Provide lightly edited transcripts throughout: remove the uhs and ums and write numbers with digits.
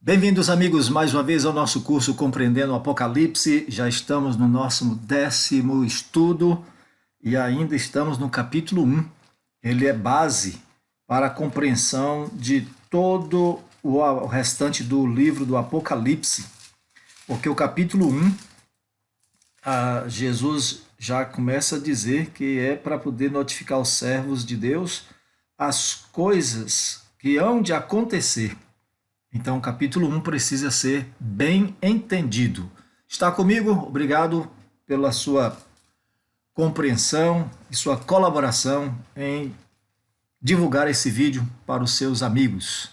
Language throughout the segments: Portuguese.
Bem-vindos, amigos, mais uma vez ao nosso curso Compreendendo o Apocalipse. Já estamos no nosso 10º estudo e ainda estamos no capítulo 1. Ele é base para a compreensão de todo o restante do livro do Apocalipse, porque o capítulo 1, Jesus já começa a dizer que é para poder notificar os servos de Deus as coisas que hão de acontecer. Então, o capítulo 1 precisa ser bem entendido. Está comigo? Obrigado pela sua compreensão e sua colaboração em divulgar esse vídeo para os seus amigos.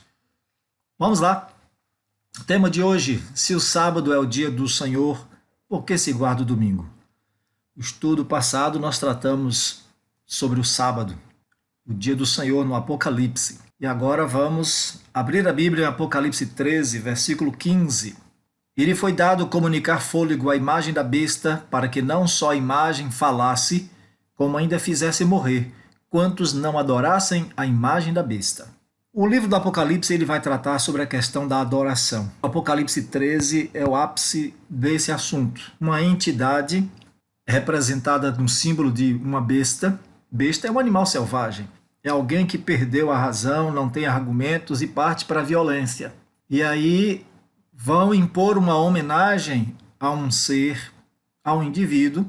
Vamos lá. O tema de hoje: se o sábado é o dia do Senhor, por que se guarda o domingo? No estudo passado, nós tratamos sobre o sábado, o dia do Senhor no Apocalipse. E agora vamos abrir a Bíblia em Apocalipse 13, versículo 15. E lhe foi dado comunicar fôlego à imagem da besta, para que não só a imagem falasse, como ainda fizesse morrer, quantos não adorassem a imagem da besta. O livro do Apocalipse ele vai tratar sobre a questão da adoração. O Apocalipse 13 é o ápice desse assunto. Uma entidade representada no símbolo de uma besta. Besta é um animal selvagem. É alguém que perdeu a razão, não tem argumentos e parte para a violência. E aí vão impor uma homenagem a um ser, a um indivíduo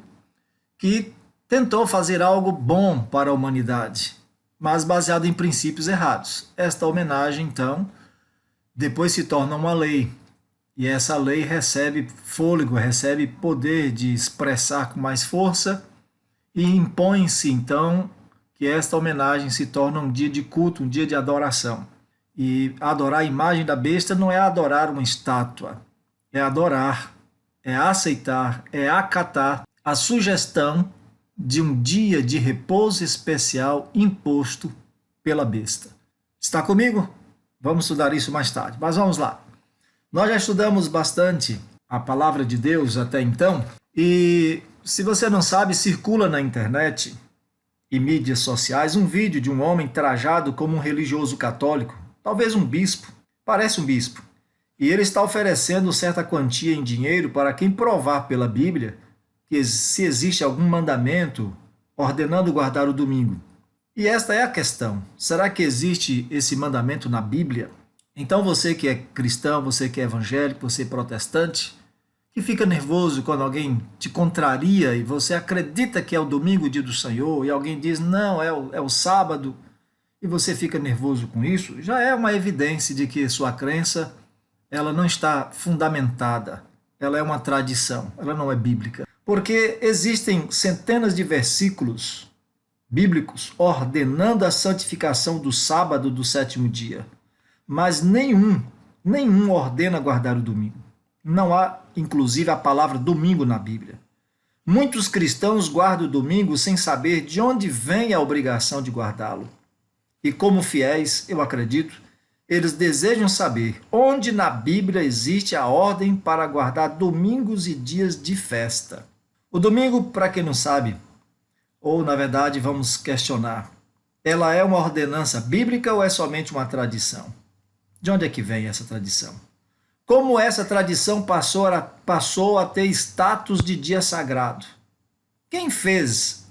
que tentou fazer algo bom para a humanidade, mas baseado em princípios errados. Esta homenagem, então, depois se torna uma lei. E essa lei recebe fôlego, recebe poder de expressar com mais força e impõe-se, então, que esta homenagem se torna um dia de culto, um dia de adoração. E adorar a imagem da besta não é adorar uma estátua, é adorar, é aceitar, é acatar a sugestão de um dia de repouso especial imposto pela besta. Está comigo? Vamos estudar isso mais tarde, mas vamos lá. Nós já estudamos bastante a palavra de Deus até então, e se você não sabe, circula na internet e mídias sociais um vídeo de um homem trajado como um religioso católico, talvez um bispo, parece um bispo, e ele está oferecendo certa quantia em dinheiro para quem provar pela Bíblia que se existe algum mandamento ordenando guardar o domingo. E esta é a questão: será que existe esse mandamento na Bíblia? Então você que é cristão, você que é evangélico, você é protestante, que fica nervoso quando alguém te contraria e você acredita que é o domingo, o dia do Senhor, e alguém diz, não, é o sábado, e você fica nervoso com isso, já é uma evidência de que sua crença ela não está fundamentada, ela é uma tradição, ela não é bíblica. Porque existem centenas de versículos bíblicos ordenando a santificação do sábado do sétimo dia, mas nenhum ordena guardar o domingo. Não há, inclusive, a palavra domingo na Bíblia. Muitos cristãos guardam o domingo sem saber de onde vem a obrigação de guardá-lo. E como fiéis, eu acredito, eles desejam saber onde na Bíblia existe a ordem para guardar domingos e dias de festa. O domingo, para quem não sabe, ou na verdade vamos questionar, ela é uma ordenança bíblica ou é somente uma tradição? De onde é que vem essa tradição? Como essa tradição passou a ter status de dia sagrado? Quem fez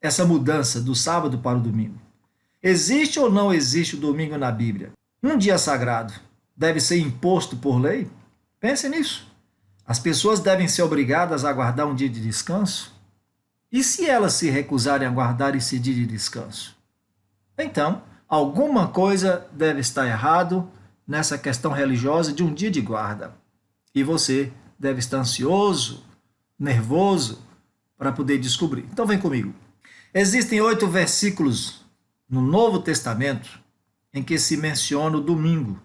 essa mudança do sábado para o domingo? Existe ou não existe o domingo na Bíblia? Um dia sagrado deve ser imposto por lei? Pense nisso. As pessoas devem ser obrigadas a guardar um dia de descanso? E se elas se recusarem a guardar esse dia de descanso? Então, alguma coisa deve estar errado nessa questão religiosa de um dia de guarda. E você deve estar ansioso, nervoso, para poder descobrir. Então vem comigo. Existem 8 versículos no Novo Testamento em que se menciona o domingo,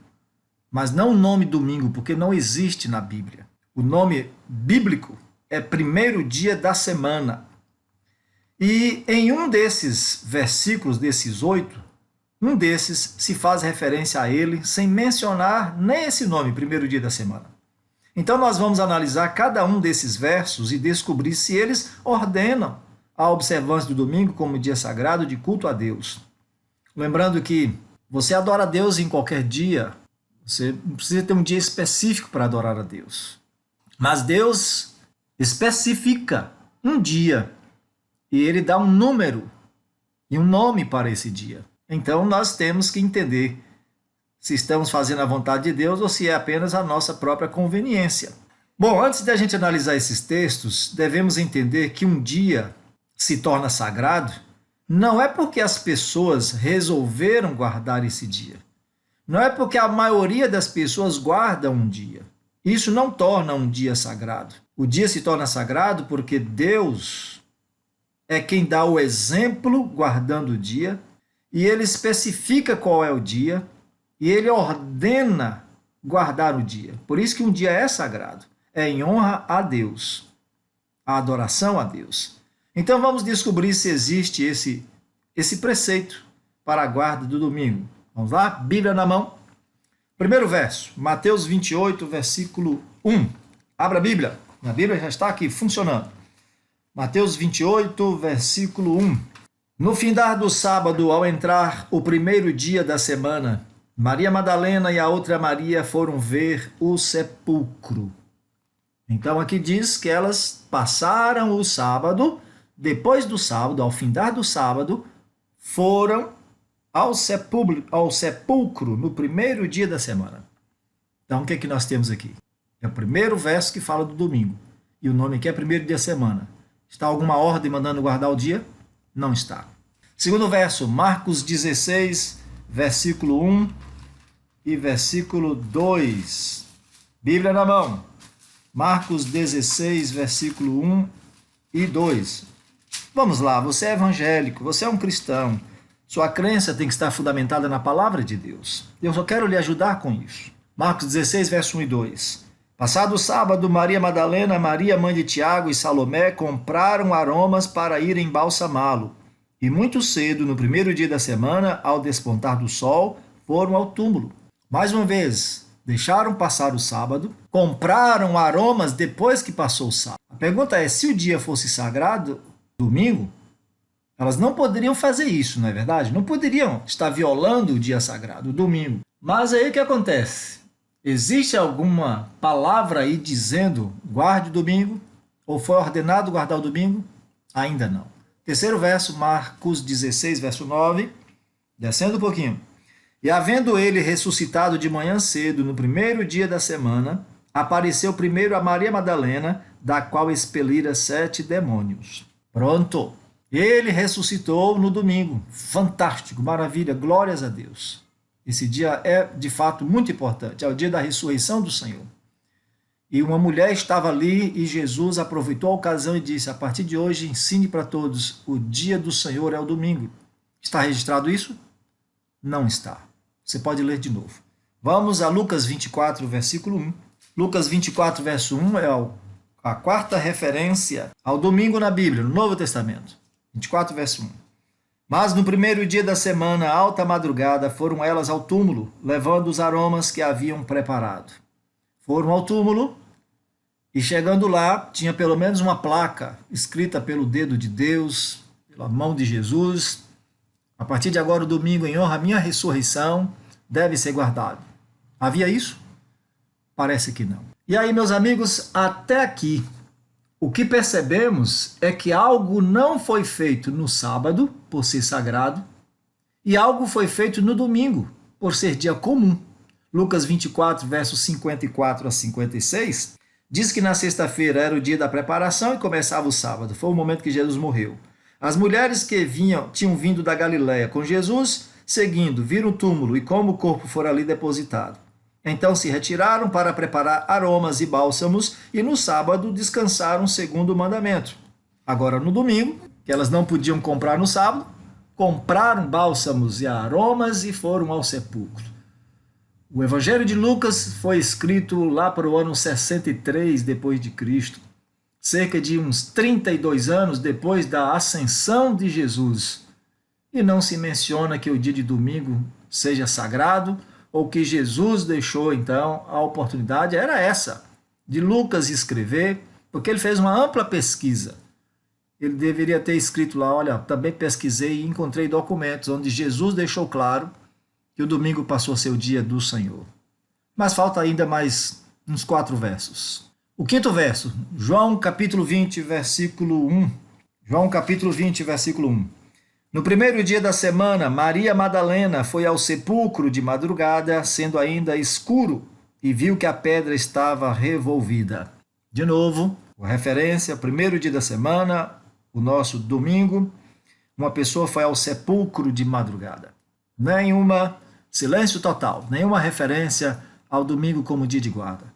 mas não o nome domingo, porque não existe na Bíblia. O nome bíblico é primeiro dia da semana. E em um desses versículos, desses 8, um desses se faz referência a ele sem mencionar nem esse nome, primeiro dia da semana. Então nós vamos analisar cada um desses versos e descobrir se eles ordenam a observância do domingo como dia sagrado de culto a Deus. Lembrando que você adora a Deus em qualquer dia, Você não precisa ter um dia específico para adorar a Deus. Mas Deus especifica um dia e ele dá um número e um nome para esse dia. Então nós temos que entender se estamos fazendo a vontade de Deus ou se é apenas a nossa própria conveniência. Bom, antes de a gente analisar esses textos, devemos entender que um dia se torna sagrado não é porque as pessoas resolveram guardar esse dia. Não é porque a maioria das pessoas guardam um dia. Isso não torna um dia sagrado. O dia se torna sagrado porque Deus é quem dá o exemplo guardando o dia, e ele especifica qual é o dia, e ele ordena guardar o dia. Por isso que um dia é sagrado. É em honra a Deus, a adoração a Deus. Então vamos descobrir se existe esse preceito para a guarda do domingo. Vamos lá? Bíblia na mão. Primeiro verso, Mateus 28, versículo 1. Abra a Bíblia. A Bíblia já está aqui funcionando. Mateus 28, versículo 1. No findar do sábado, ao entrar o primeiro dia da semana, Maria Madalena e a outra Maria foram ver o sepulcro. Então aqui diz que elas passaram o sábado, depois do sábado, ao findar do sábado, foram ao sepulcro no primeiro dia da semana. Então o que é que nós temos aqui? É o primeiro verso que fala do domingo. E o nome aqui é primeiro dia da semana. Está alguma ordem mandando guardar o dia? Não está. Segundo verso, Marcos 16, versículo 1 e versículo 2. Bíblia na mão. Marcos 16, versículo 1 e 2. Vamos lá, você é evangélico, você é um cristão. Sua crença tem que estar fundamentada na palavra de Deus. Eu só quero lhe ajudar com isso. Marcos 16, verso 1 e 2. Passado o sábado, Maria Madalena, Maria, mãe de Tiago e Salomé compraram aromas para ir embalsamá-lo. E muito cedo, no primeiro dia da semana, ao despontar do sol, foram ao túmulo. Mais uma vez, deixaram passar o sábado, compraram aromas depois que passou o sábado. A pergunta é, se o dia fosse sagrado, domingo, elas não poderiam fazer isso, não é verdade? Não poderiam estar violando o dia sagrado, o domingo. Mas aí o que acontece? Existe alguma palavra aí dizendo guarde o domingo? Ou foi ordenado guardar o domingo? Ainda não. Terceiro verso, Marcos 16, verso 9, descendo um pouquinho. E havendo ele ressuscitado de manhã cedo, no primeiro dia da semana, apareceu primeiro a Maria Madalena, da qual expelira 7 demônios. Pronto. Ele ressuscitou no domingo. Fantástico, maravilha, glórias a Deus. Esse dia é, de fato, muito importante. É o dia da ressurreição do Senhor. E uma mulher estava ali e Jesus aproveitou a ocasião e disse, a partir de hoje, ensine para todos, o dia do Senhor é o domingo. Está registrado isso? Não está. Você pode ler de novo. Vamos a Lucas 24, versículo 1. Lucas 24, verso 1 é a quarta referência ao domingo na Bíblia, no Novo Testamento. 24, verso 1. Mas no primeiro dia da semana, alta madrugada, foram elas ao túmulo, levando os aromas que haviam preparado. Foram ao túmulo e, chegando lá, tinha pelo menos uma placa escrita pelo dedo de Deus, pela mão de Jesus. A partir de agora, o domingo, em honra à minha ressurreição, deve ser guardado. Havia isso? Parece que não. E aí, meus amigos, até aqui, o que percebemos é que algo não foi feito no sábado, por ser sagrado, e algo foi feito no domingo, por ser dia comum. Lucas 24, versos 54 a 56, diz que na sexta-feira era o dia da preparação e começava o sábado. Foi o momento que Jesus morreu. As mulheres que tinham vindo da Galiléia com Jesus, seguindo, viram o túmulo e como o corpo fora ali depositado. Então se retiraram para preparar aromas e bálsamos e no sábado descansaram segundo o mandamento. Agora no domingo, que elas não podiam comprar no sábado, compraram bálsamos e aromas e foram ao sepulcro. O Evangelho de Lucas foi escrito lá para o ano 63 depois de Cristo, cerca de uns 32 anos depois da ascensão de Jesus. E não se menciona que o dia de domingo seja sagrado, ou que Jesus deixou, então, a oportunidade, era essa, de Lucas escrever, porque ele fez uma ampla pesquisa. Ele deveria ter escrito lá, olha, também pesquisei e encontrei documentos onde Jesus deixou claro que o domingo passou a ser o dia do Senhor. Mas falta ainda mais uns 4 versos. O quinto verso, João capítulo 20, versículo 1. João capítulo 20, versículo 1. No primeiro dia da semana, Maria Madalena foi ao sepulcro de madrugada, sendo ainda escuro, e viu que a pedra estava revolvida. De novo, referência, primeiro dia da semana, o nosso domingo, uma pessoa foi ao sepulcro de madrugada. Silêncio total, nenhuma referência ao domingo como dia de guarda.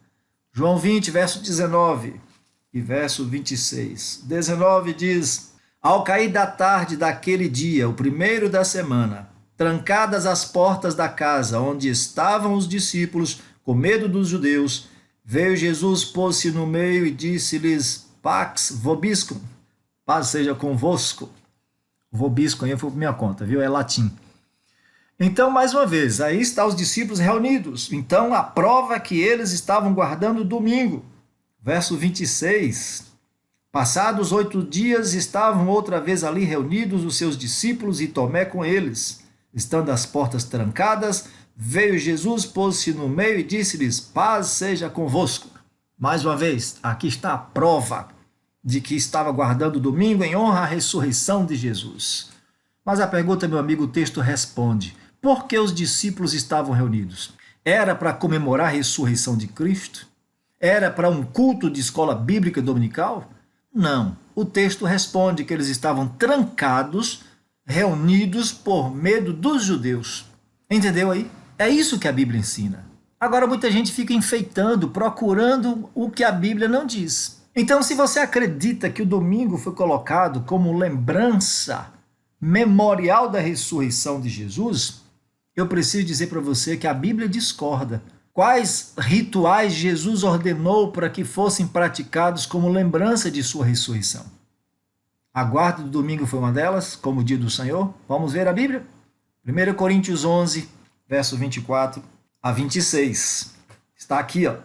João 20, verso 19 e verso 26. 19 diz: Ao cair da tarde daquele dia, o primeiro da semana, trancadas as portas da casa onde estavam os discípulos, com medo dos judeus, veio Jesus, pôs-se no meio e disse-lhes: Pax vobiscum, paz seja convosco. Vobiscum aí foi por minha conta, viu? É latim. Então, mais uma vez, aí estão os discípulos reunidos. Então, a prova é que eles estavam guardando o domingo. Verso 26. Passados 8 dias, estavam outra vez ali reunidos os seus discípulos e Tomé com eles. Estando as portas trancadas, veio Jesus, pôs-se no meio e disse-lhes: Paz seja convosco. Mais uma vez, aqui está a prova de que estava guardando o domingo em honra à ressurreição de Jesus. Mas a pergunta, meu amigo, o texto responde: por que os discípulos estavam reunidos? Era para comemorar a ressurreição de Cristo? Era para um culto de escola bíblica dominical? Não. O texto responde que eles estavam trancados, reunidos por medo dos judeus. Entendeu aí? É isso que a Bíblia ensina. Agora muita gente fica enfeitando, procurando o que a Bíblia não diz. Então, se você acredita que o domingo foi colocado como lembrança memorial da ressurreição de Jesus, eu preciso dizer para você que a Bíblia discorda. Quais rituais Jesus ordenou para que fossem praticados como lembrança de sua ressurreição? A guarda do domingo foi uma delas, como o dia do Senhor. Vamos ver a Bíblia? 1 Coríntios 11, verso 24 a 26. Está aqui, ó.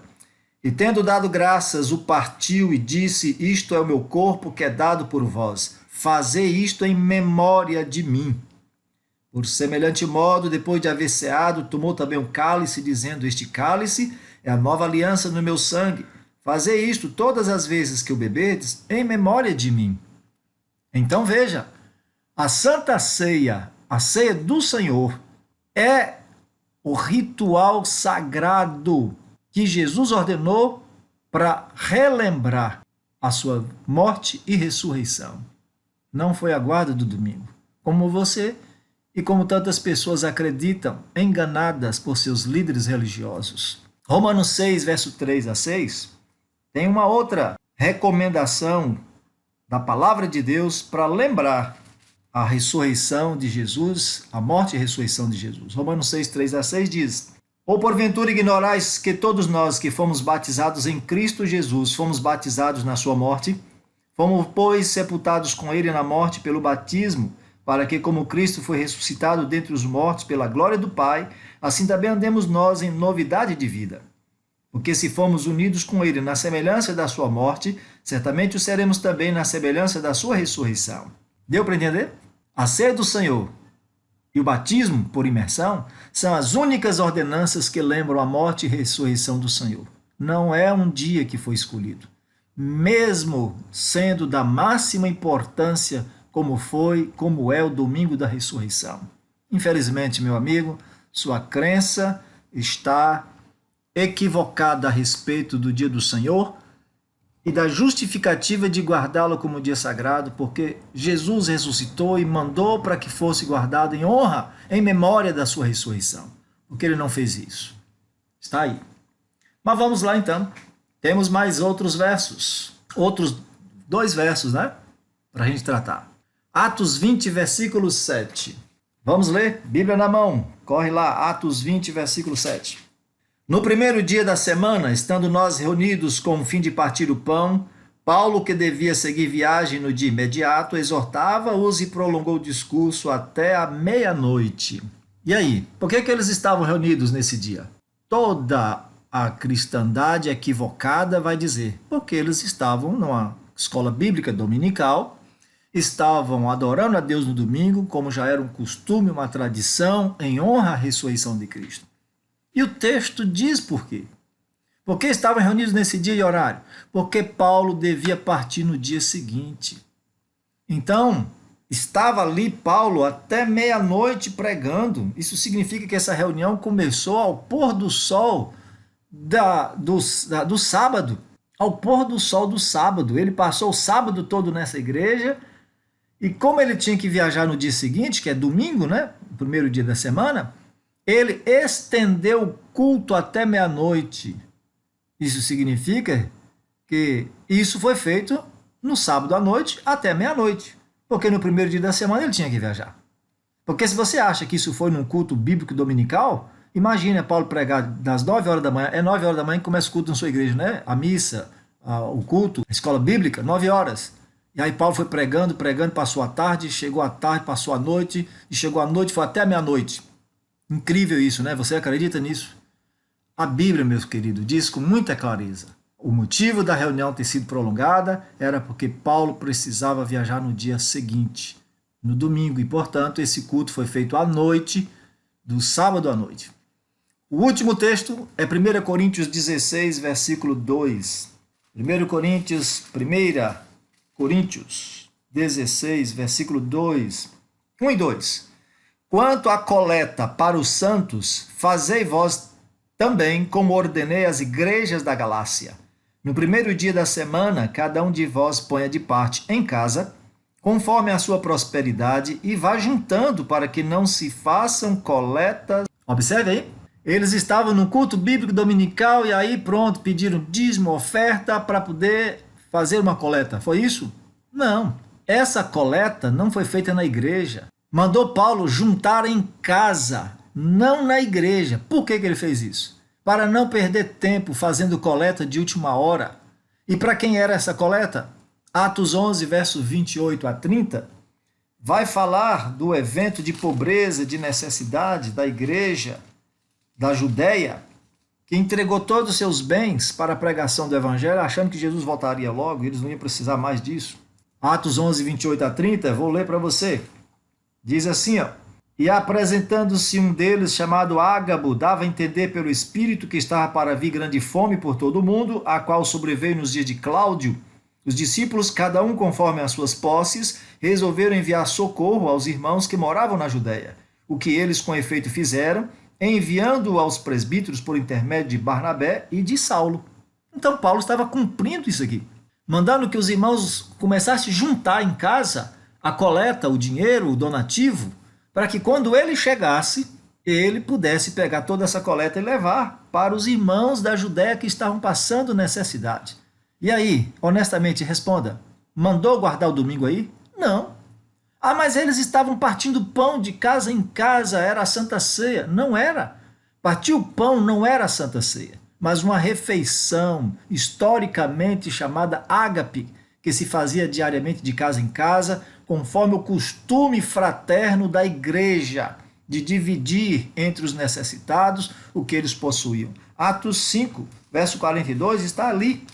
E tendo dado graças, o partiu e disse: Isto é o meu corpo que é dado por vós. Fazei isto em memória de mim. Por semelhante modo, depois de haver ceado, tomou também um cálice, dizendo: Este cálice é a nova aliança no meu sangue. Fazei isto todas as vezes que o beberdes, em memória de mim. Então veja, a Santa Ceia, a ceia do Senhor, é o ritual sagrado que Jesus ordenou para relembrar a sua morte e ressurreição. Não foi a guarda do domingo, como você e como tantas pessoas acreditam, enganadas por seus líderes religiosos. Romanos 6, verso 3 a 6, tem uma outra recomendação da palavra de Deus para lembrar a ressurreição de Jesus, a morte e a ressurreição de Jesus. Romanos 6, 3 a 6 diz: Ou porventura ignorais que todos nós que fomos batizados em Cristo Jesus, fomos batizados na sua morte? Fomos, pois, sepultados com ele na morte pelo batismo, para que, como Cristo foi ressuscitado dentre os mortos pela glória do Pai, assim também andemos nós em novidade de vida. Porque se fomos unidos com ele na semelhança da sua morte, certamente o seremos também na semelhança da sua ressurreição. Deu para entender? A ceia do Senhor e o batismo por imersão são as únicas ordenanças que lembram a morte e ressurreição do Senhor. Não é um dia que foi escolhido. Mesmo sendo da máxima importância como é o domingo da ressurreição. Infelizmente, meu amigo, sua crença está equivocada a respeito do dia do Senhor e da justificativa de guardá-lo como dia sagrado, porque Jesus ressuscitou e mandou para que fosse guardado em honra, em memória da sua ressurreição. Porque ele não fez isso. Está aí. Mas vamos lá então. Temos mais outros versos. Outros 2 versos, né? Para a gente tratar. Atos 20, versículo 7. Vamos ler? Bíblia na mão. Corre lá, Atos 20, versículo 7. No primeiro dia da semana, estando nós reunidos com o fim de partir o pão, Paulo, que devia seguir viagem no dia imediato, exortava-os e prolongou o discurso até a meia-noite. E aí, por que eles estavam reunidos nesse dia? Toda a cristandade equivocada vai dizer, porque eles estavam numa escola bíblica dominical, estavam adorando a Deus no domingo, como já era um costume, uma tradição, em honra à ressurreição de Cristo. E o texto diz por quê. Por que estavam reunidos nesse dia e horário? Porque Paulo devia partir no dia seguinte. Então, estava ali Paulo até meia-noite pregando. Isso significa que essa reunião começou ao pôr do sol do sábado. Ao pôr do sol do sábado. Ele passou o sábado todo nessa igreja. E como ele tinha que viajar no dia seguinte, que é domingo, né? O primeiro dia da semana, ele estendeu o culto até meia-noite. Isso significa que isso foi feito no sábado à noite até meia-noite, porque no primeiro dia da semana ele tinha que viajar. Porque se você acha que isso foi num culto bíblico dominical, imagina Paulo pregar das 9 horas da manhã, é 9 horas da manhã que começa o culto na sua igreja, né? A missa, o culto, a escola bíblica, 9 horas. E aí Paulo foi pregando, passou a tarde, chegou à tarde, passou a noite, e chegou à noite, foi até a meia-noite. Incrível isso, né? Você acredita nisso? A Bíblia, meus queridos, diz com muita clareza. O motivo da reunião ter sido prolongada era porque Paulo precisava viajar no dia seguinte, no domingo, e, portanto, esse culto foi feito à noite, do sábado à noite. O último texto é 1 Coríntios 16, versículo 2. 1 Coríntios 16, versículo 2. 1 e 2. Quanto à coleta para os santos, fazei vós também como ordenei às igrejas da Galácia. No primeiro dia da semana, cada um de vós ponha de parte em casa, conforme a sua prosperidade, e vá juntando para que não se façam coletas. Observe aí. Eles estavam no culto bíblico dominical e aí pronto, pediram dízimo, oferta para poder fazer uma coleta. Foi isso? Não. Essa coleta não foi feita na igreja. Mandou Paulo juntar em casa, não na igreja. Por que ele fez isso? Para não perder tempo fazendo coleta de última hora. E para quem era essa coleta? Atos 11, versos 28 a 30, vai falar do evento de pobreza, de necessidade da igreja da Judéia, que entregou todos os seus bens para a pregação do evangelho, achando que Jesus voltaria logo e eles não iam precisar mais disso. Atos 11, 28 a 30, vou ler para você. Diz assim, ó. E apresentando-se um deles, chamado Ágabo, dava a entender pelo Espírito que estava para vir grande fome por todo o mundo, a qual sobreveio nos dias de Cláudio. Os discípulos, cada um conforme as suas posses, resolveram enviar socorro aos irmãos que moravam na Judéia. O que eles com efeito fizeram, enviando-o aos presbíteros por intermédio de Barnabé e de Saulo. Então Paulo estava cumprindo isso aqui, mandando que os irmãos começassem a juntar em casa a coleta, o dinheiro, o donativo, para que quando ele chegasse, ele pudesse pegar toda essa coleta e levar para os irmãos da Judéia que estavam passando necessidade. E aí, honestamente, responda, mandou guardar o domingo aí? Não. Ah, mas eles estavam partindo pão de casa em casa, era a Santa Ceia. Não era. Partir o pão não era a Santa Ceia, mas uma refeição historicamente chamada ágape, que se fazia diariamente de casa em casa, conforme o costume fraterno da igreja, de dividir entre os necessitados o que eles possuíam. Atos 5, verso 42, está ali,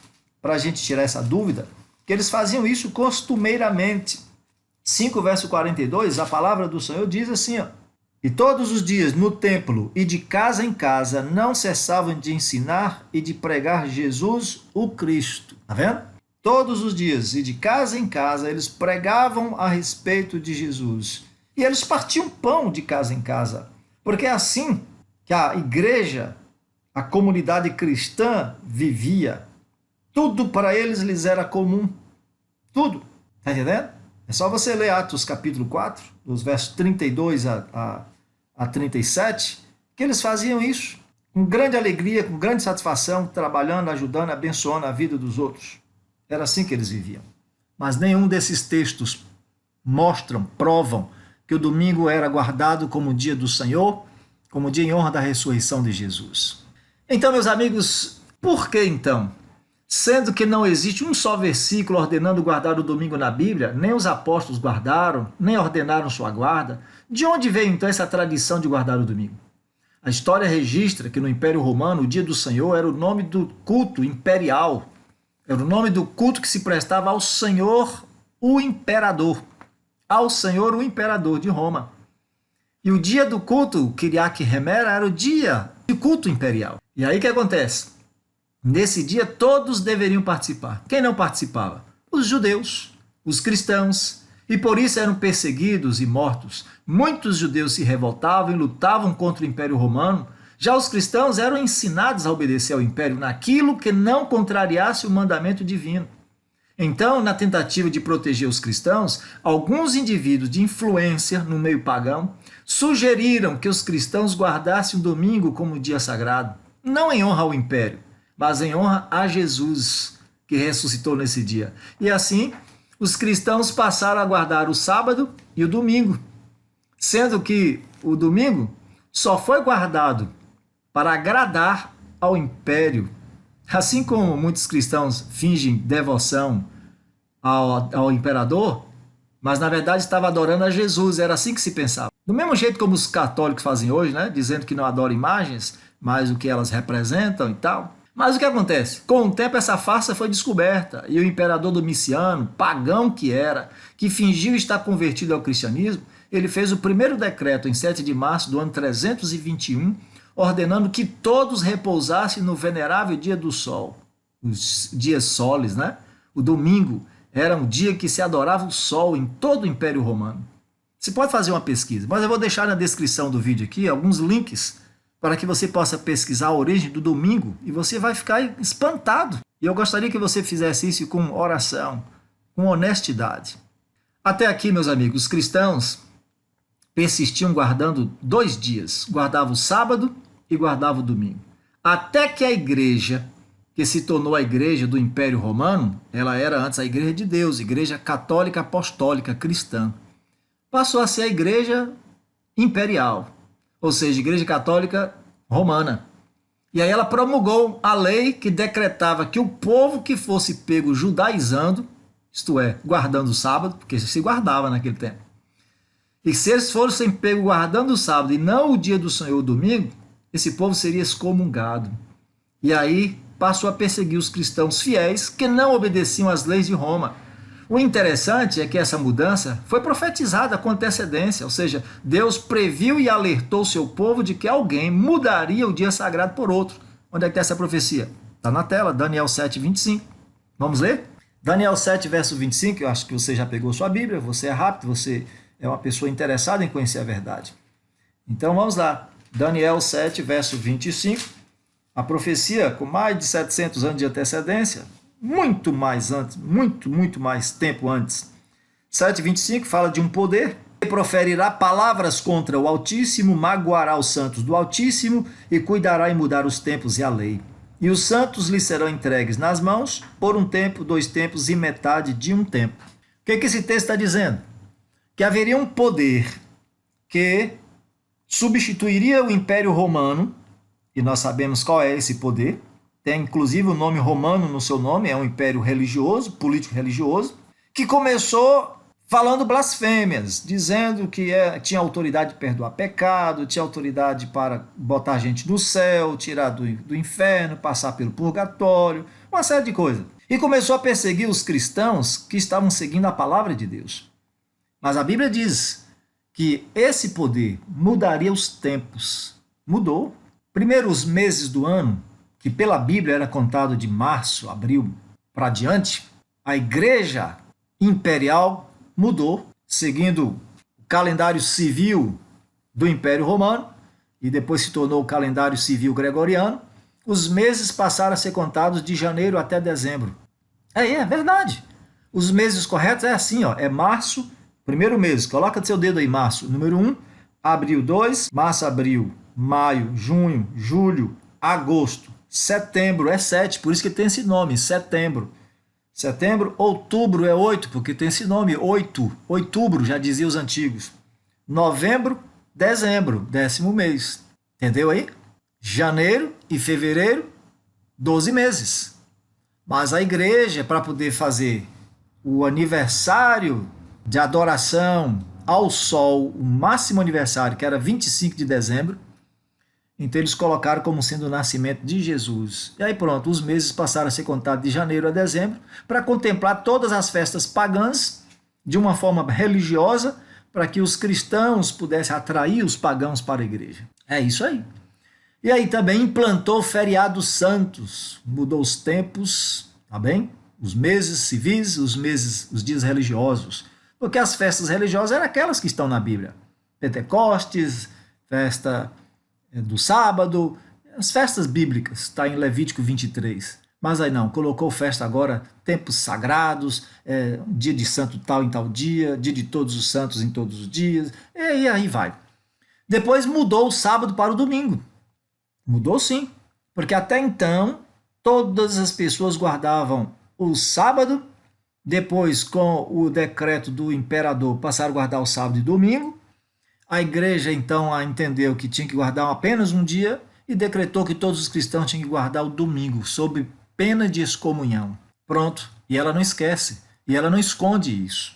para a gente tirar essa dúvida, que eles faziam isso costumeiramente. 5, verso 42, a palavra do Senhor diz assim, ó, e todos os dias no templo e de casa em casa não cessavam de ensinar e de pregar Jesus, o Cristo. Está vendo? Todos os dias e de casa em casa eles pregavam a respeito de Jesus. E eles partiam pão de casa em casa. Porque é assim que a igreja, a comunidade cristã vivia. Tudo para eles lhes era comum. Tudo. Está entendendo? É só você ler Atos capítulo 4, dos versos 32 a 37, que eles faziam isso com grande alegria, com grande satisfação, trabalhando, ajudando, abençoando a vida dos outros. Era assim que eles viviam. Mas nenhum desses textos mostram, provam que o domingo era guardado como dia do Senhor, como dia em honra da ressurreição de Jesus. Então, meus amigos, por que então? Sendo que não existe um só versículo ordenando guardar o domingo na Bíblia, nem os apóstolos guardaram, nem ordenaram sua guarda, de onde veio então essa tradição de guardar o domingo? A história registra que no Império Romano o dia do Senhor era o nome do culto imperial. Era o nome do culto que se prestava ao Senhor, o Imperador. Ao Senhor, o Imperador de Roma. E o dia do culto, Kiriak Remera, era o dia de culto imperial. E aí o que acontece? Nesse dia todos deveriam participar. Quem não participava? Os judeus, os cristãos, e por isso eram perseguidos e mortos. Muitos judeus se revoltavam e lutavam contra o Império Romano. Já os cristãos eram ensinados a obedecer ao Império naquilo que não contrariasse o mandamento divino. Então, na tentativa de proteger os cristãos, alguns indivíduos de influência no meio pagão sugeriram que os cristãos guardassem o domingo como dia sagrado, não em honra ao Império, mas em honra a Jesus, que ressuscitou nesse dia. E assim, os cristãos passaram a guardar o sábado e o domingo, sendo que o domingo só foi guardado para agradar ao Império. Assim como muitos cristãos fingem devoção ao imperador, mas na verdade estava adorando a Jesus, era assim que se pensava. Do mesmo jeito como os católicos fazem hoje, né? Dizendo que não adoram imagens, mas o que elas representam e tal. Mas o que acontece? Com o tempo essa farsa foi descoberta e o imperador Domiciano, pagão que era, que fingiu estar convertido ao cristianismo, ele fez o primeiro decreto em 7 de março do ano 321, ordenando que todos repousassem no venerável dia do sol, os dias soles, né? O domingo era um dia que se adorava o sol em todo o Império Romano. Você pode fazer uma pesquisa, mas eu vou deixar na descrição do vídeo aqui alguns links para que você possa pesquisar a origem do domingo e você vai ficar espantado. E eu gostaria que você fizesse isso com oração, com honestidade. Até aqui, meus amigos, os cristãos persistiam guardando 2 dias, guardava o sábado e guardava o domingo. Até que a igreja, que se tornou a igreja do Império Romano, ela era antes a igreja de Deus, igreja católica apostólica cristã, passou a ser a igreja imperial, ou seja, igreja católica romana. E aí ela promulgou a lei que decretava que o povo que fosse pego judaizando, isto é, guardando o sábado, porque se guardava naquele tempo, e se eles fossem pegos guardando o sábado e não o dia do Senhor, o domingo, esse povo seria excomungado. E aí passou a perseguir os cristãos fiéis que não obedeciam às leis de Roma. O interessante é que essa mudança foi profetizada com antecedência, ou seja, Deus previu e alertou seu povo de que alguém mudaria o dia sagrado por outro. Onde é que está essa profecia? Está na tela, Daniel 7, 25. Vamos ler? Daniel 7, verso 25, eu acho que você já pegou sua Bíblia, você é rápido, você é uma pessoa interessada em conhecer a verdade. Então vamos lá, Daniel 7, verso 25, a profecia com mais de 700 anos de antecedência, muito mais antes, muito mais tempo antes. 7:25 fala de um poder que proferirá palavras contra o Altíssimo, magoará os santos do Altíssimo e cuidará em mudar os tempos e a lei. E os santos lhe serão entregues nas mãos por 1 tempo, 2 tempos e metade de 1 tempo. O que esse texto está dizendo? Que haveria um poder que substituiria o Império Romano, e nós sabemos qual é esse poder, tem inclusive o nome romano no seu nome, é um império religioso, político-religioso, que começou falando blasfêmias, dizendo que tinha autoridade de perdoar pecado, tinha autoridade para botar gente no céu, tirar do inferno, passar pelo purgatório, uma série de coisas. E começou a perseguir os cristãos que estavam seguindo a palavra de Deus. Mas a Bíblia diz que esse poder mudaria os tempos. Mudou. Primeiros meses do ano, que pela Bíblia era contado de março, abril para diante, a igreja imperial mudou, seguindo o calendário civil do Império Romano, e depois se tornou o calendário civil gregoriano. Os meses passaram a ser contados de janeiro até dezembro. É verdade. Os meses corretos é assim, ó, é março, primeiro mês, coloca seu dedo aí, março, número 1, abril 2, março, abril, maio, junho, julho, agosto, setembro é 7, por isso que tem esse nome, setembro. Setembro, outubro é 8, porque tem esse nome, outubro, já diziam os antigos. Novembro, dezembro, 10º mês. Entendeu aí? Janeiro e fevereiro, 12 meses. Mas a igreja, para poder fazer o aniversário de adoração ao sol, o máximo aniversário, que era 25 de dezembro, então eles colocaram como sendo o nascimento de Jesus. E aí pronto, os meses passaram a ser contados de janeiro a dezembro para contemplar todas as festas pagãs de uma forma religiosa para que os cristãos pudessem atrair os pagãos para a igreja. É isso aí. E aí também implantou feriados santos, mudou os tempos, tá bem? Os meses civis, os dias religiosos. Porque as festas religiosas eram aquelas que estão na Bíblia. Pentecostes, festa do sábado, as festas bíblicas, está em Levítico 23. Mas aí não, colocou festa agora, tempos sagrados, dia de santo tal em tal dia, dia de todos os santos em todos os dias, e aí vai. Depois mudou o sábado para o domingo. Mudou sim, porque até então todas as pessoas guardavam o sábado, depois com o decreto do imperador passaram a guardar o sábado e domingo, a igreja então entendeu que tinha que guardar apenas um dia e decretou que todos os cristãos tinham que guardar o domingo, sob pena de excomunhão. Pronto, e ela não esquece, e ela não esconde isso.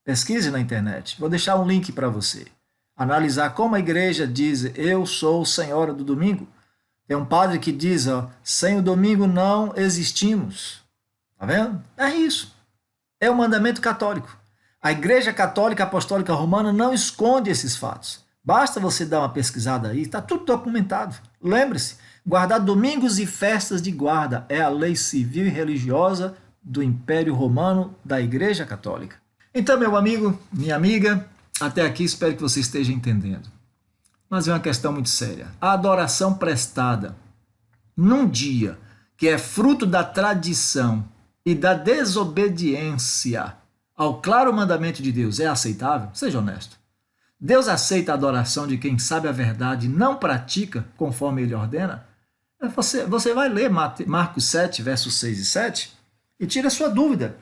Pesquise na internet, vou deixar um link para você. Analisar como a igreja diz, eu sou senhora do domingo. Tem um padre que diz, ó, sem o domingo não existimos. Tá vendo? É isso. É o mandamento católico. A Igreja Católica Apostólica Romana não esconde esses fatos. Basta você dar uma pesquisada aí, está tudo documentado. Lembre-se, guardar domingos e festas de guarda é a lei civil e religiosa do Império Romano da Igreja Católica. Então, meu amigo, minha amiga, até aqui espero que você esteja entendendo. Mas é uma questão muito séria. A adoração prestada num dia que é fruto da tradição e da desobediência ao claro mandamento de Deus é aceitável? Seja honesto. Deus aceita a adoração de quem sabe a verdade e não pratica conforme ele ordena? Você vai ler Marcos 7, versos 6 e 7 e tira a sua dúvida.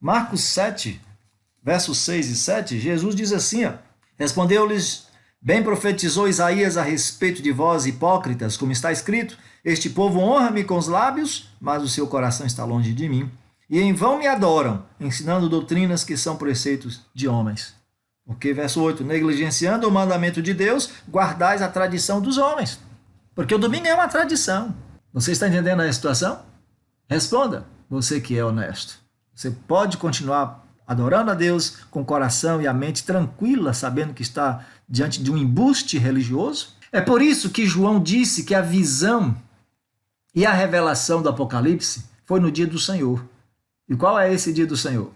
Marcos 7, versos 6 e 7, Jesus diz assim, ó, respondeu-lhes, bem profetizou Isaías a respeito de vós, hipócritas, como está escrito, este povo honra-me com os lábios, mas o seu coração está longe de mim. E em vão me adoram, ensinando doutrinas que são preceitos de homens. Porque, verso 8, negligenciando o mandamento de Deus, guardais a tradição dos homens. Porque o domingo é uma tradição. Você está entendendo a situação? Responda, você que é honesto. Você pode continuar adorando a Deus com o coração e a mente tranquila, sabendo que está diante de um embuste religioso? É por isso que João disse que a visão e a revelação do Apocalipse foi no dia do Senhor. E qual é esse dia do Senhor?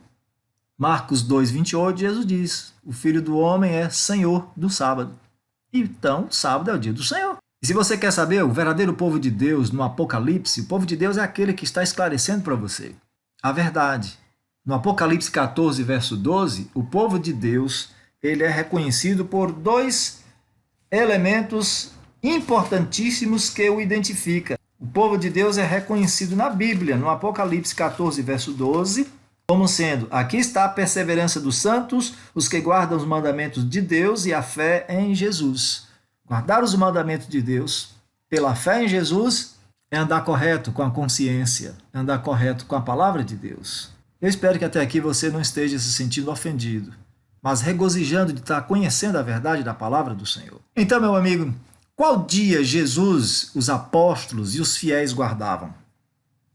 Marcos 2, 28, Jesus diz, o Filho do Homem é Senhor do sábado. Então, sábado é o dia do Senhor. E se você quer saber o verdadeiro povo de Deus no Apocalipse, o povo de Deus é aquele que está esclarecendo para você a verdade. No Apocalipse 14, verso 12, o povo de Deus ele é reconhecido por dois elementos importantíssimos que o identificam. O povo de Deus é reconhecido na Bíblia, no Apocalipse 14, verso 12, como sendo, aqui está a perseverança dos santos, os que guardam os mandamentos de Deus e a fé em Jesus. Guardar os mandamentos de Deus pela fé em Jesus é andar correto com a consciência, é andar correto com a palavra de Deus. Eu espero que até aqui você não esteja se sentindo ofendido, mas regozijando de estar conhecendo a verdade da palavra do Senhor. Então, meu amigo, qual dia Jesus, os apóstolos e os fiéis guardavam?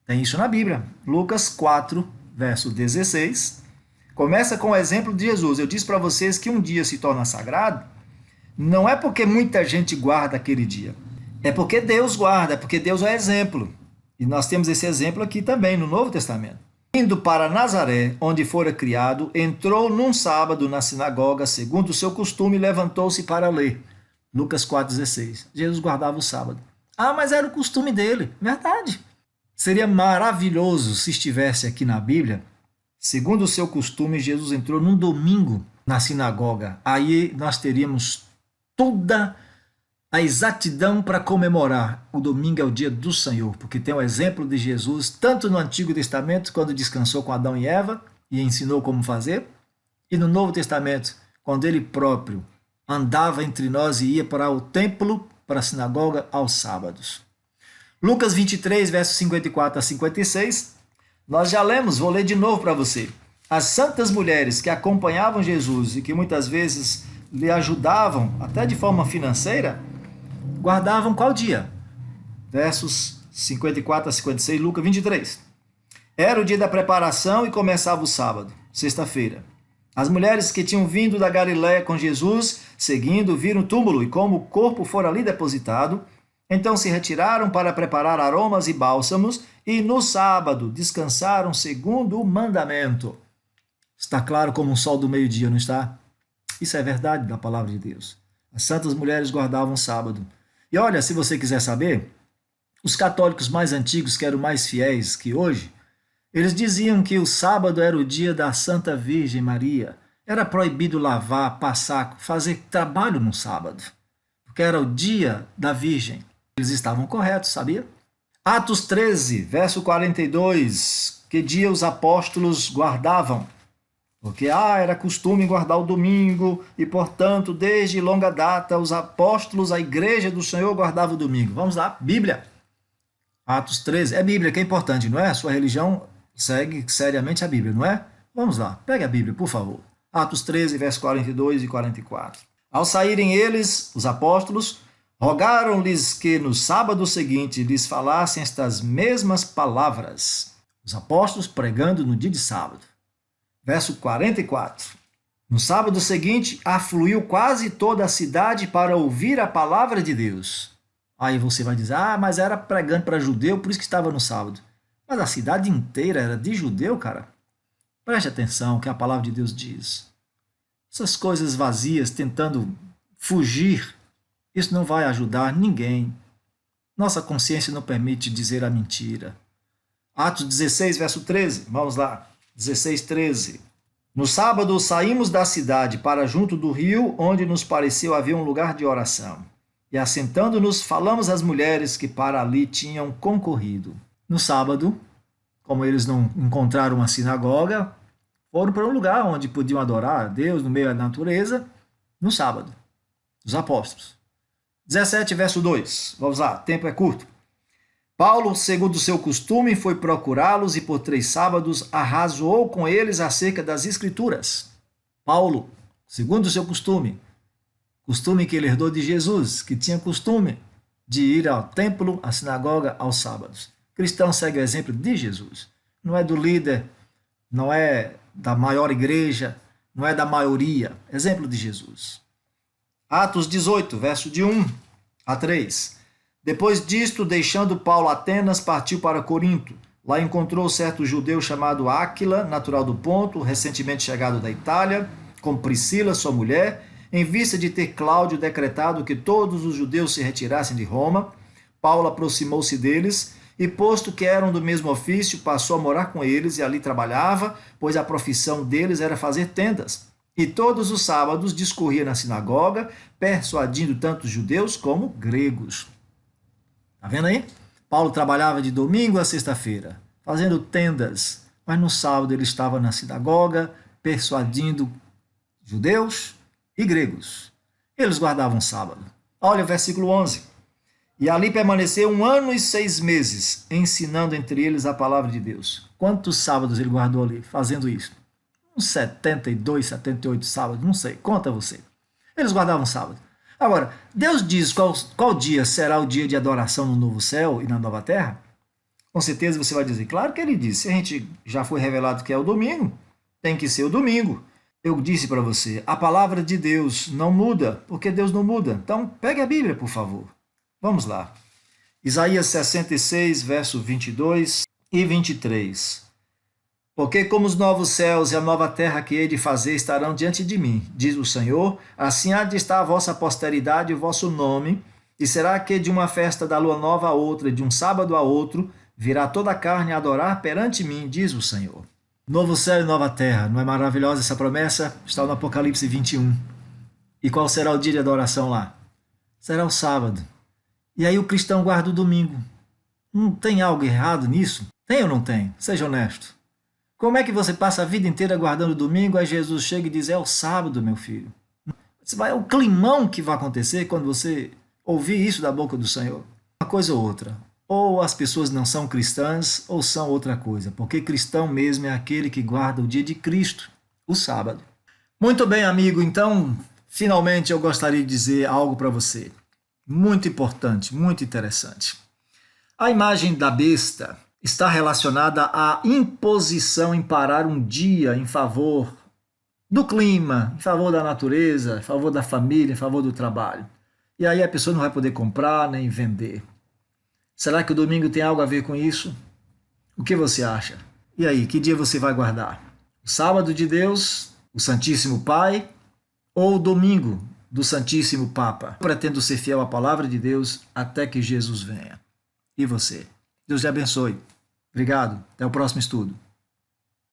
Tem isso na Bíblia. Lucas 4, verso 16. Começa com o exemplo de Jesus. Eu disse para vocês que um dia se torna sagrado, não é porque muita gente guarda aquele dia. É porque Deus guarda, é porque Deus é exemplo. E nós temos esse exemplo aqui também no Novo Testamento. Indo para Nazaré, onde fora criado, entrou num sábado na sinagoga, segundo o seu costume, e levantou-se para ler. Lucas 4,16. Jesus guardava o sábado. Ah, mas era o costume dele. Verdade. Seria maravilhoso se estivesse aqui na Bíblia, segundo o seu costume, Jesus entrou num domingo na sinagoga. Aí nós teríamos toda a exatidão para comemorar. O domingo é o dia do Senhor, porque tem o exemplo de Jesus, tanto no Antigo Testamento, quando descansou com Adão e Eva e ensinou como fazer, e no Novo Testamento, quando ele próprio andava entre nós e ia para o templo, para a sinagoga, aos sábados. Lucas 23, versos 54 a 56, nós já lemos, vou ler de novo para você. As santas mulheres que acompanhavam Jesus e que muitas vezes lhe ajudavam, até de forma financeira, guardavam qual dia? Versos 54 a 56, Lucas 23. Era o dia da preparação e começava o sábado, sexta-feira. As mulheres que tinham vindo da Galiléia com Jesus, seguindo, viram o túmulo e como o corpo fora ali depositado, Então se retiraram para preparar aromas e bálsamos, e no sábado descansaram segundo o mandamento. Está claro como um sol do meio-dia, não está? Isso é verdade da palavra de Deus. As santas mulheres guardavam o sábado. E olha, se você quiser saber, os católicos mais antigos, que eram mais fiéis que hoje, eles diziam que o sábado era o dia da Santa Virgem Maria. Era proibido lavar, passar, fazer trabalho no sábado, porque era o dia da Virgem. Eles estavam corretos, sabia? Atos 13, verso 42. Que dia os apóstolos guardavam? Porque era costume guardar o domingo e, portanto, desde longa data, os apóstolos, a igreja do Senhor guardava o domingo. Vamos lá, Bíblia. Atos 13, é Bíblia que é importante, não é? A sua religião segue seriamente a Bíblia, não é? Vamos lá, pegue a Bíblia, por favor. Atos 13, versos 42 e 44. Ao saírem eles, os apóstolos, rogaram-lhes que no sábado seguinte lhes falassem estas mesmas palavras. Os apóstolos pregando no dia de sábado. Verso 44. No sábado seguinte, afluiu quase toda a cidade para ouvir a palavra de Deus. Aí você vai dizer, mas era pregando para judeu, por isso que estava no sábado. Mas a cidade inteira era de judeu, cara. Preste atenção o que a palavra de Deus diz. Essas coisas vazias, tentando fugir, isso não vai ajudar ninguém. Nossa consciência não permite dizer a mentira. Atos 16, verso 13, vamos lá. 16, 13. No sábado saímos da cidade para junto do rio, onde nos pareceu haver um lugar de oração. E assentando-nos, falamos às mulheres que para ali tinham concorrido. No sábado, como eles não encontraram uma sinagoga, foram para um lugar onde podiam adorar a Deus no meio da natureza, no sábado. Os apóstolos. 17, verso 2. Vamos lá, tempo é curto. Paulo, segundo o seu costume, foi procurá-los e por 3 sábados arrazoou com eles acerca das Escrituras. Paulo, segundo o seu costume que ele herdou de Jesus, que tinha costume de ir ao templo, à sinagoga, aos sábados. Cristão segue o exemplo de Jesus. Não é do líder, não é da maior igreja, não é da maioria. Exemplo de Jesus. Atos 18, verso de 1 a 3. Depois disto, deixando Paulo Atenas, partiu para Corinto. Lá encontrou certo judeu chamado Áquila, natural do Ponto, recentemente chegado da Itália, com Priscila, sua mulher, em vista de ter Cláudio decretado que todos os judeus se retirassem de Roma. Paulo aproximou-se deles e, posto que eram do mesmo ofício, passou a morar com eles e ali trabalhava, pois a profissão deles era fazer tendas. E todos os sábados discorria na sinagoga, persuadindo tanto judeus como gregos. Está vendo aí? Paulo trabalhava de domingo a sexta-feira, fazendo tendas, mas no sábado ele estava na sinagoga, persuadindo judeus e gregos. Eles guardavam sábado. Olha o versículo 11. E ali permaneceu 1 ano e 6 meses, ensinando entre eles a palavra de Deus. Quantos sábados ele guardou ali fazendo isso? Uns 72, 78 sábados, não sei, conta você. Eles guardavam sábado. Agora, Deus diz qual dia será o dia de adoração no novo céu e na nova terra? Com certeza você vai dizer, claro que ele disse. Se a gente já foi revelado que é o domingo, tem que ser o domingo. Eu disse para você, a palavra de Deus não muda, porque Deus não muda. Então, pegue a Bíblia, por favor. Vamos lá. Isaías 66, verso 22 e 23. Porque como os novos céus e a nova terra que hei de fazer estarão diante de mim, diz o Senhor, assim há de estar a vossa posteridade e o vosso nome, e será que de uma festa da lua nova a outra, de um sábado a outro, virá toda a carne a adorar perante mim, diz o Senhor. Novo céu e nova terra, não é maravilhosa essa promessa? Está no Apocalipse 21. E qual será o dia de adoração lá? Será o sábado. E aí o cristão guarda o domingo. Não tem algo errado nisso? Tem ou não tem? Seja honesto. Como é que você passa a vida inteira guardando o domingo, aí Jesus chega e diz, é o sábado, meu filho? É o climão que vai acontecer quando você ouvir isso da boca do Senhor. Uma coisa ou outra. Ou as pessoas não são cristãs, ou são outra coisa. Porque cristão mesmo é aquele que guarda o dia de Cristo, o sábado. Muito bem, amigo. Então, finalmente eu gostaria de dizer algo para você. Muito importante, muito interessante. A imagem da besta está relacionada à imposição em parar um dia em favor do clima, em favor da natureza, em favor da família, em favor do trabalho. e aí a pessoa não vai poder comprar nem vender. Será que o domingo tem algo a ver com isso? O que você acha? E aí, que dia você vai guardar? O sábado de Deus, o Santíssimo Pai, ou o domingo do Santíssimo Papa? Eu pretendo ser fiel à palavra de Deus até que Jesus venha. E você? Deus te abençoe. Obrigado. Até o próximo estudo.